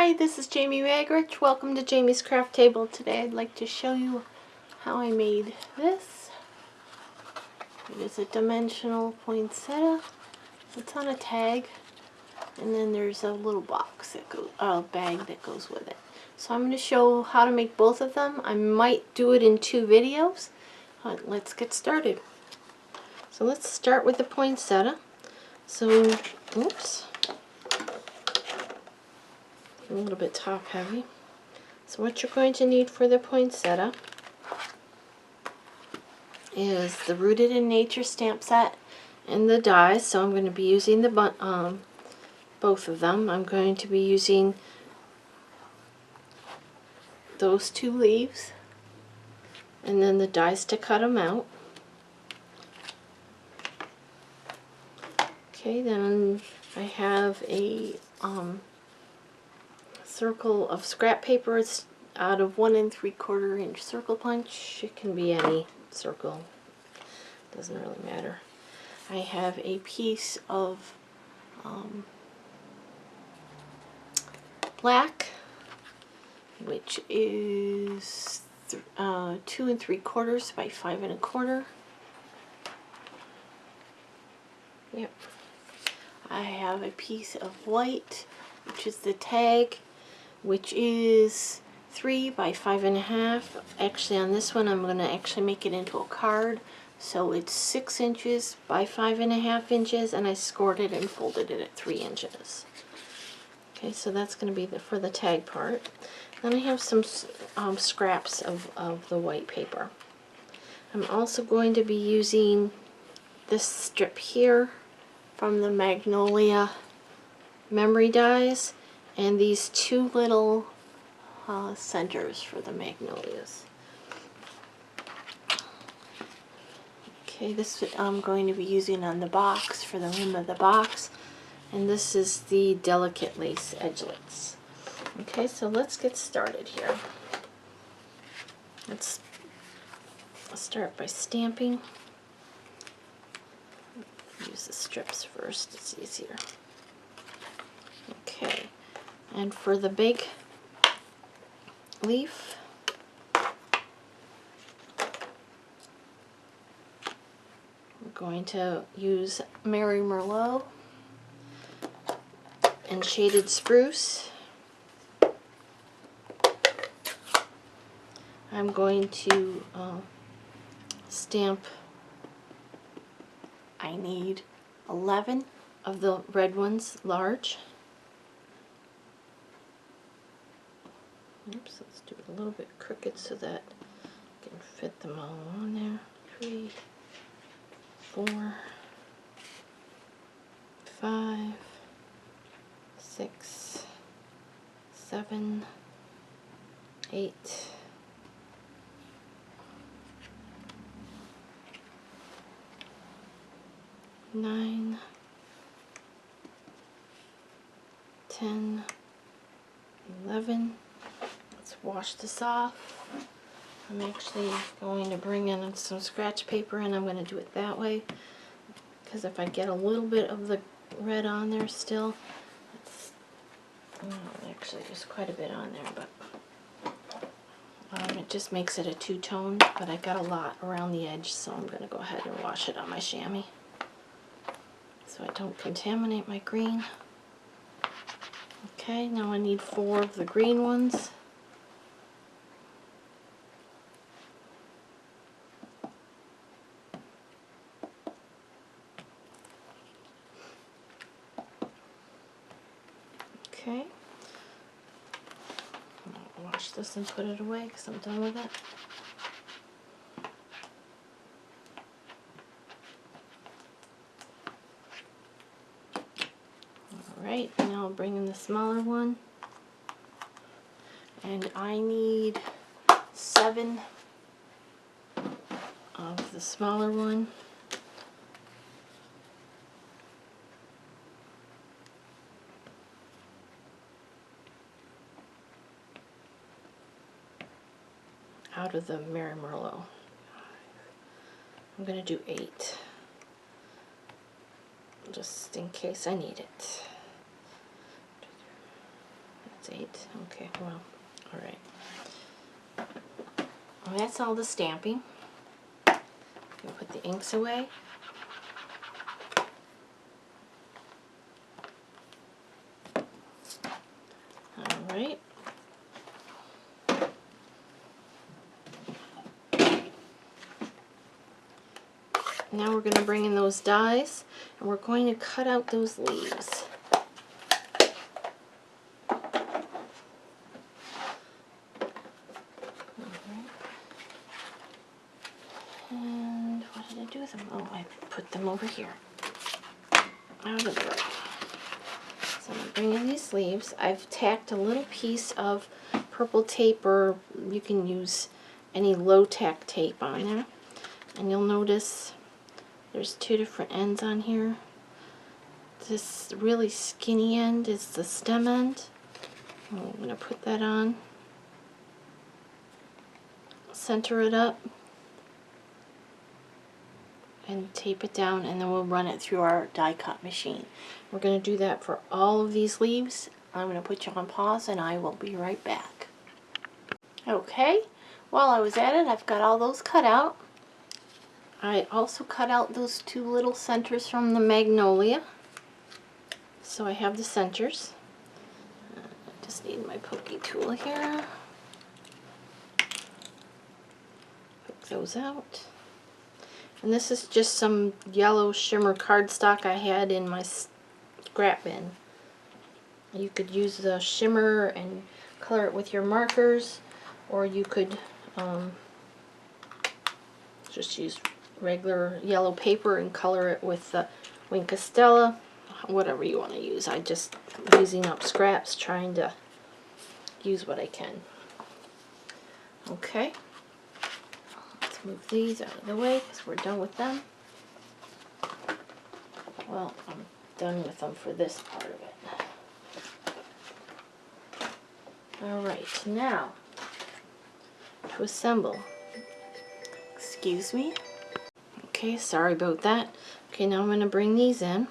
Hi, this is Jamie Magrich. Welcome to Jamie's Craft Table. Today I'd like to show you how I made this. It is a dimensional poinsettia. It's on a tag, and then there's a little box that goes, bag that goes with it. So I'm going to show how to make both of them. I might do it in 2 videos. Let's get started. So let's start with the poinsettia. So, oops. A little bit top heavy. So what you're going to need for the poinsettia is the Rooted in Nature stamp set and the dies. So I'm going to be using the both of them. I'm going to be using those 2 leaves and then the dies to cut them out. Okay, then I have a circle of scrap paper. It's out of 1 3/4 inch circle punch. It can be any circle, doesn't really matter. I have a piece of black, which is 2 3/4 by 5 1/4. Yep. I have a piece of white, which is the tag, which is 3 by 5 1/2. Actually, on this one, I'm going to actually make it into a card. So it's 6 inches by 5 1/2 inches, and I scored it and folded it at 3 inches. Okay, so that's going to be for the tag part. Then I have some scraps of the white paper. I'm also going to be using this strip here from the Magnolia memory dies, and these 2 little centers for the magnolias. Okay, this I'm going to be using on the box for the rim of the box, and this is the delicate lace edgelets. Okay, so let's get started here. Let's start by stamping. Use the strips first, it's easier. Okay, and for the big leaf, we're going to use Mary Merlot and shaded spruce. I'm going to stamp, I need 11 of the red ones large. Oops, let's do it a little bit crooked so that I can fit them all on there. 3, 4, 5, 6, 7, 8, 9, 10, 11. Let's wash this off. I'm actually going to bring in some scratch paper, and I'm going to do it that way, because if I get a little bit of the red on there still, it's actually just quite a bit on there, but it just makes it a 2-tone, but I got a lot around the edge, so I'm going to go ahead and wash it on my chamois so I don't contaminate my green. Okay, now I need 4 of the green ones. Okay, I'll wash this and put it away because I'm done with it. Alright, now I'll bring in the smaller one, and I need 7 of the smaller one. Out of the Mary Merlot. I'm going to do 8, just in case I need it. It's 8. Okay, well, all right. Well, that's all the stamping. We'll put the inks away. All right. Now we're going to bring in those dies, and we're going to cut out those leaves. And what did I do with them? Oh, I put them over here. Out of the way. So I'm bringing these leaves. I've tacked a little piece of purple tape, or you can use any low tack tape on there. And you'll notice there's 2 different ends on here. This really skinny end is the stem end. I'm going to put that on. Center it up. And tape it down, and then we'll run it through our die cut machine. We're going to do that for all of these leaves. I'm going to put you on pause and I will be right back. Okay, while I was at it, I've got all those cut out. I also cut out those 2 little centers from the magnolia. So I have the centers. I just need my pokey tool here. Poke those out. And this is just some yellow shimmer cardstock I had in my scrap bin. You could use the shimmer and color it with your markers, or you could just use regular yellow paper and color it with the Wink Castella, whatever you want to use. I just using up scraps, trying to use what I can. Okay. Move these out of the way because we're done with them. Well, I'm done with them for this part of it. Alright, now to assemble. Excuse me. Okay, sorry about that. Okay, now I'm going to bring these in.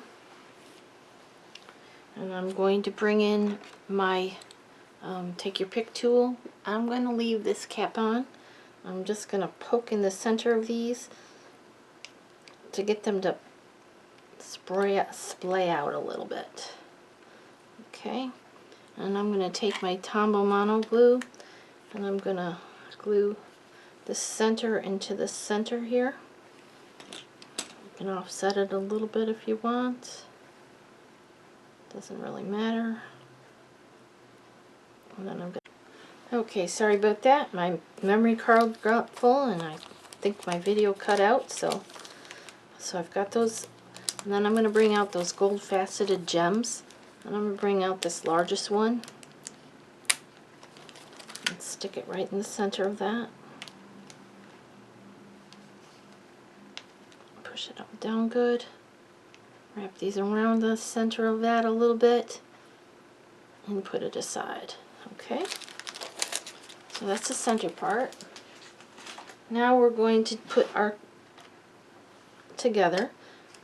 And I'm going to bring in my take your pick tool. I'm going to leave this cap on. I'm just going to poke in the center of these to get them to splay out a little bit. Okay, and I'm going to take my Tombow Mono glue and I'm going to glue the center into the center here. You can offset it a little bit if you want. Doesn't really matter. And then I'm going. Okay, sorry about that. My memory card got full and I think my video cut out, so I've got those. And then I'm going to bring out those gold faceted gems. And I'm going to bring out this largest one and stick it right in the center of that. Push it up down good. Wrap these around the center of that a little bit and put it aside. Okay? So that's the center part. Now we're going to put our together.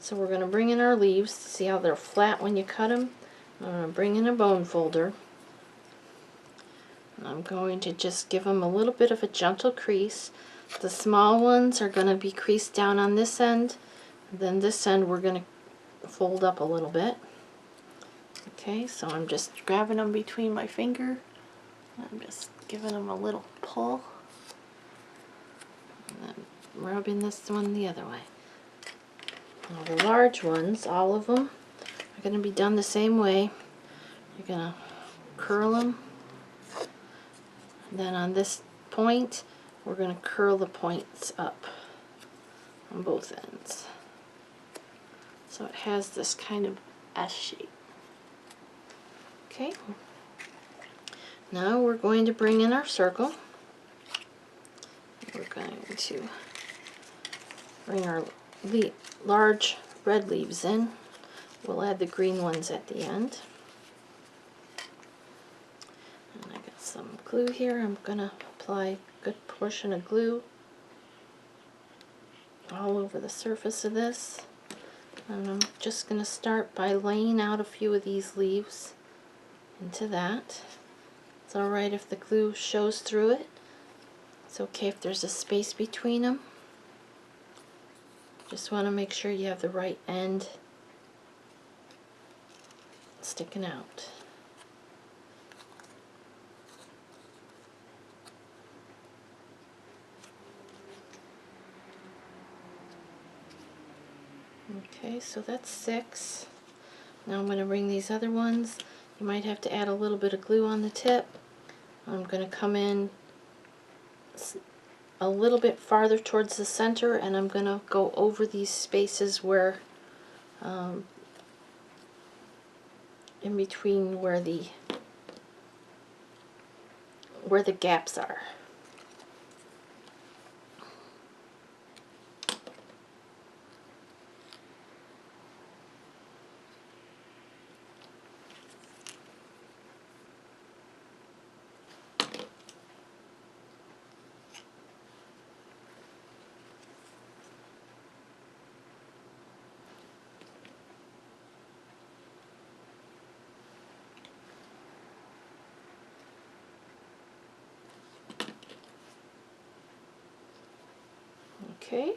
So we're going to bring in our leaves. See how they're flat when you cut them? I'm going to bring in a bone folder. And I'm going to just give them a little bit of a gentle crease. The small ones are going to be creased down on this end. And then this end we're going to fold up a little bit. Okay, so I'm just grabbing them between my finger. I'm just giving them a little pull. And then rubbing this one the other way. Now the large ones, all of them, are going to be done the same way. You're going to curl them. And then on this point, we're going to curl the points up on both ends. So it has this kind of S shape. Okay. Now we're going to bring in our circle. We're going to bring our large red leaves in. We'll add the green ones at the end. And I got some glue here. I'm going to apply a good portion of glue all over the surface of this. And I'm just going to start by laying out a few of these leaves into that. It's alright if the glue shows through it. It's okay if there's a space between them. Just want to make sure you have the right end sticking out. Okay, so that's 6. Now I'm going to bring these other ones. You might have to add a little bit of glue on the tip. I'm going to come in a little bit farther towards the center, and I'm going to go over these spaces where in between where the gaps are. Okay,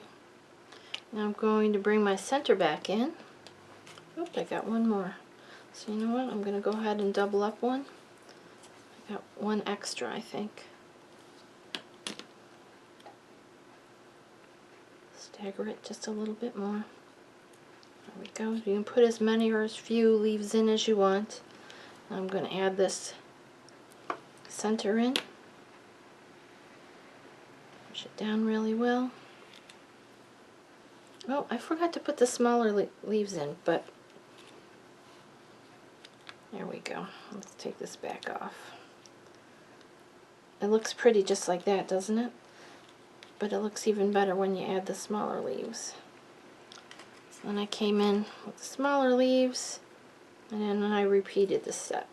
now I'm going to bring my center back in. Oops, I got one more. So you know what, I'm going to go ahead and double up one. I got one extra, I think. Stagger it just a little bit more. There we go. You can put as many or as few leaves in as you want. I'm going to add this center in. Push it down really well. Oh, I forgot to put the smaller leaves in, but there we go. Let's take this back off. It looks pretty just like that, doesn't it? But it looks even better when you add the smaller leaves. So then I came in with the smaller leaves, and then I repeated this step.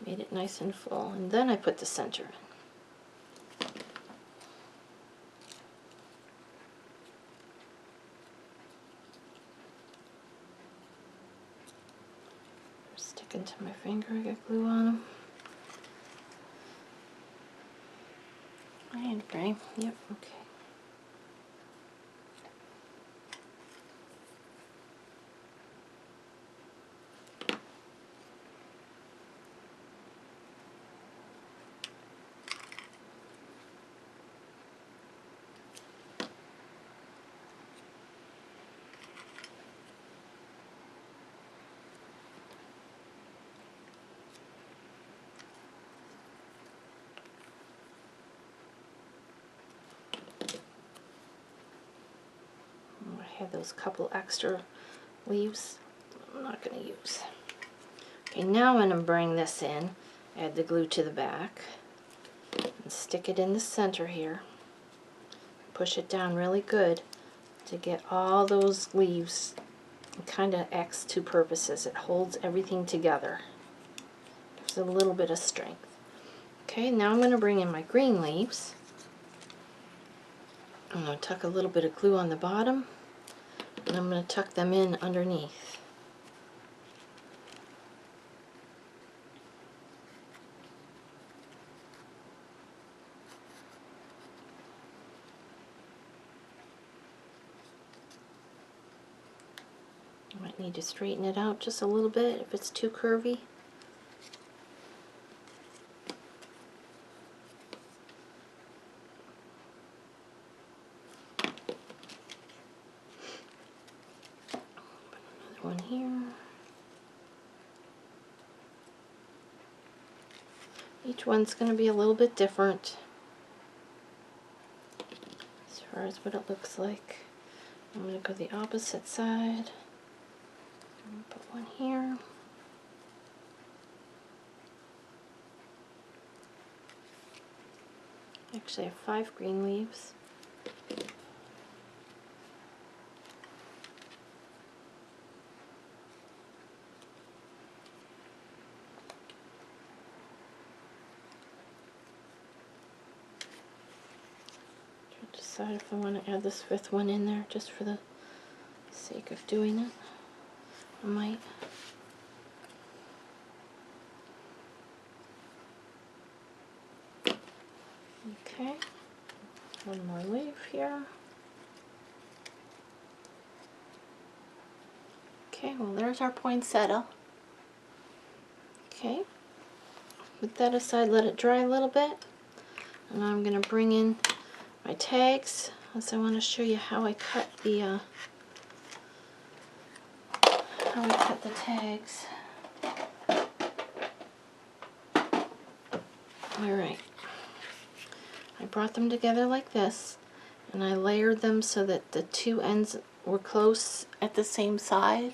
Made it nice and full, and then I put the center in. They're sticking to my finger, I got glue on them. Hand frame, yep, okay. I have those couple extra leaves I'm not going to use. Okay, now I'm going to bring this in, add the glue to the back, and stick it in the center here. Push it down really good to get all those leaves. It kind of acts two purposes. It holds everything together. Gives it a little bit of strength. Okay, now I'm going to bring in my green leaves. I'm going to tuck a little bit of glue on the bottom, and I'm going to tuck them in underneath. I might need to straighten it out just a little bit if it's too curvy. Put another one here. Each one's going to be a little bit different as far as what it looks like. I'm going to go the opposite side. Put one here. Actually, I have 5 green leaves. decide if I want to add this 5th one in there just for the sake of doing it. I might. Okay, one more leaf here. Okay, well there's our poinsettia. Okay, put that aside, let it dry a little bit. And I'm going to bring in my tags, as I want to show you how I cut the tags. Alright, I brought them together like this, and I layered them so that the two ends were close at the same side.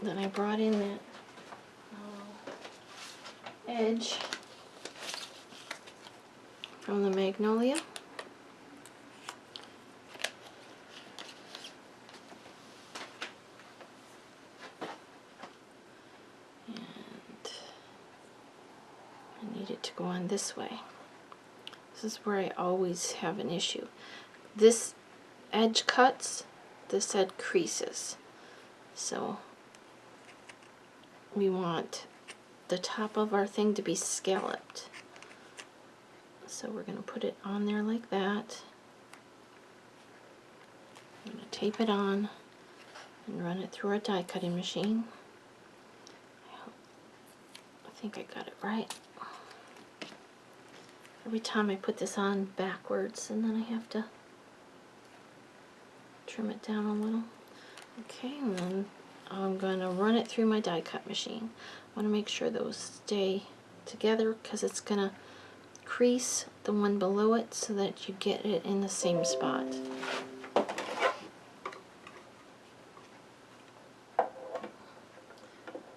Then I brought in that edge from the magnolia. And I need it to go on this way. This is where I always have an issue. This edge cuts, this edge creases. So we want the top of our thing to be scalloped. So we're going to put it on there like that. I'm going to tape it on and run it through our die cutting machine. I think I got it right. Every time I put this on backwards, and then I have to trim it down a little. Okay, and then I'm going to run it through my die cut machine. I want to make sure those stay together because it's going to crease the one below it so that you get it in the same spot.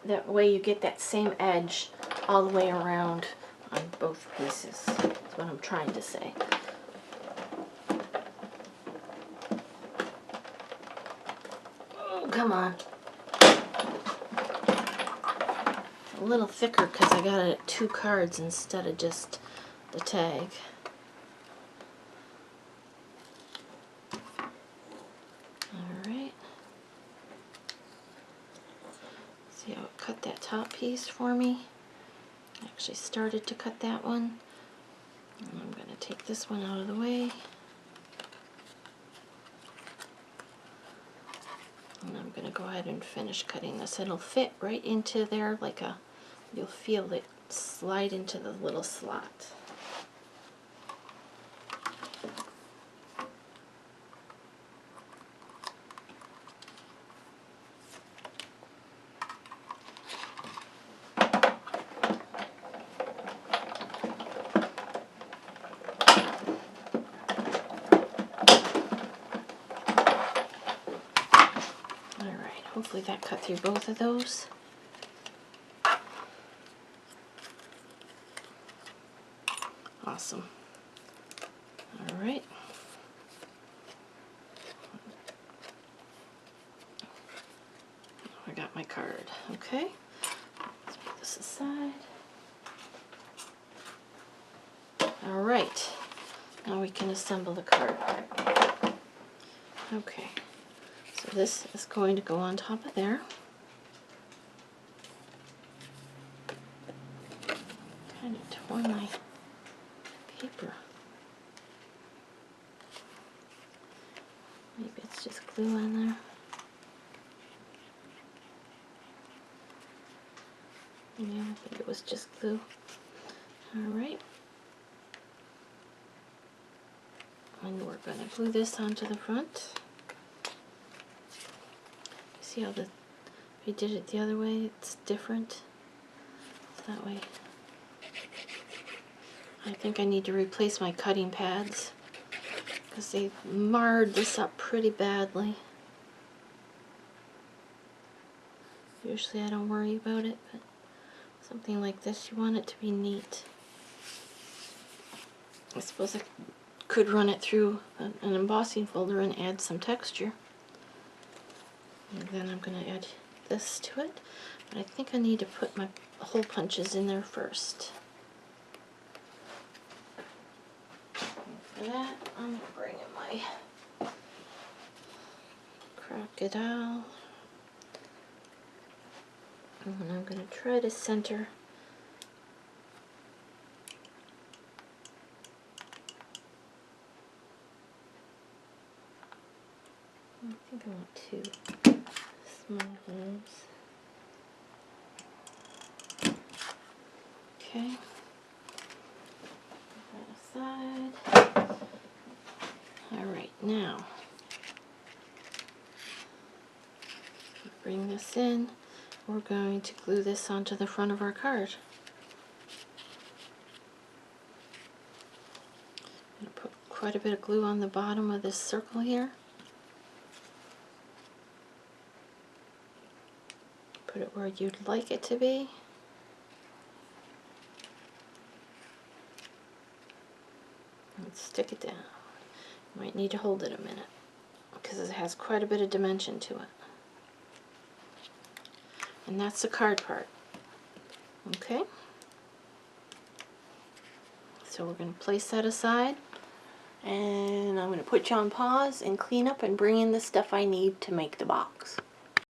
That way you get that same edge all the way around on both pieces. That's what I'm trying to say. Oh, come on. A little thicker because I got it at 2 cards instead of just the tag. Alright. See how it cut that top piece for me? I actually started to cut that one. And I'm going to take this one out of the way. And I'm going to go ahead and finish cutting this. It'll fit right into there like a, you'll feel it slide into the little slot. Hopefully that cut through both of those. Awesome. Alright. I got my card. Okay. Let's put this aside. Alright. Now we can assemble the card. Okay. So this is going to go on top of there. Kind of tore my paper. Maybe it's just glue on there. Yeah, I think it was just glue. Alright. And we're going to glue this onto the front. See how if we did it the other way, it's different. That way. I think I need to replace my cutting pads because they marred this up pretty badly. Usually I don't worry about it, but something like this, you want it to be neat. I suppose I could run it through an embossing folder and add some texture. And then I'm going to add this to it, but I think I need to put my hole punches in there first. For that, I'm going to bring in my crocodile. And I'm going to try to center I think I want 2 small holes. Okay. Put that aside. Alright, now bring this in. We're going to glue this onto the front of our card. I'm going to put quite a bit of glue on the bottom of this circle here. Put it where you'd like it to be. And stick it down. You might need to hold it a minute because it has quite a bit of dimension to it. And that's the card part. Okay? So we're going to place that aside. And I'm going to put you on pause and clean up and bring in the stuff I need to make the box.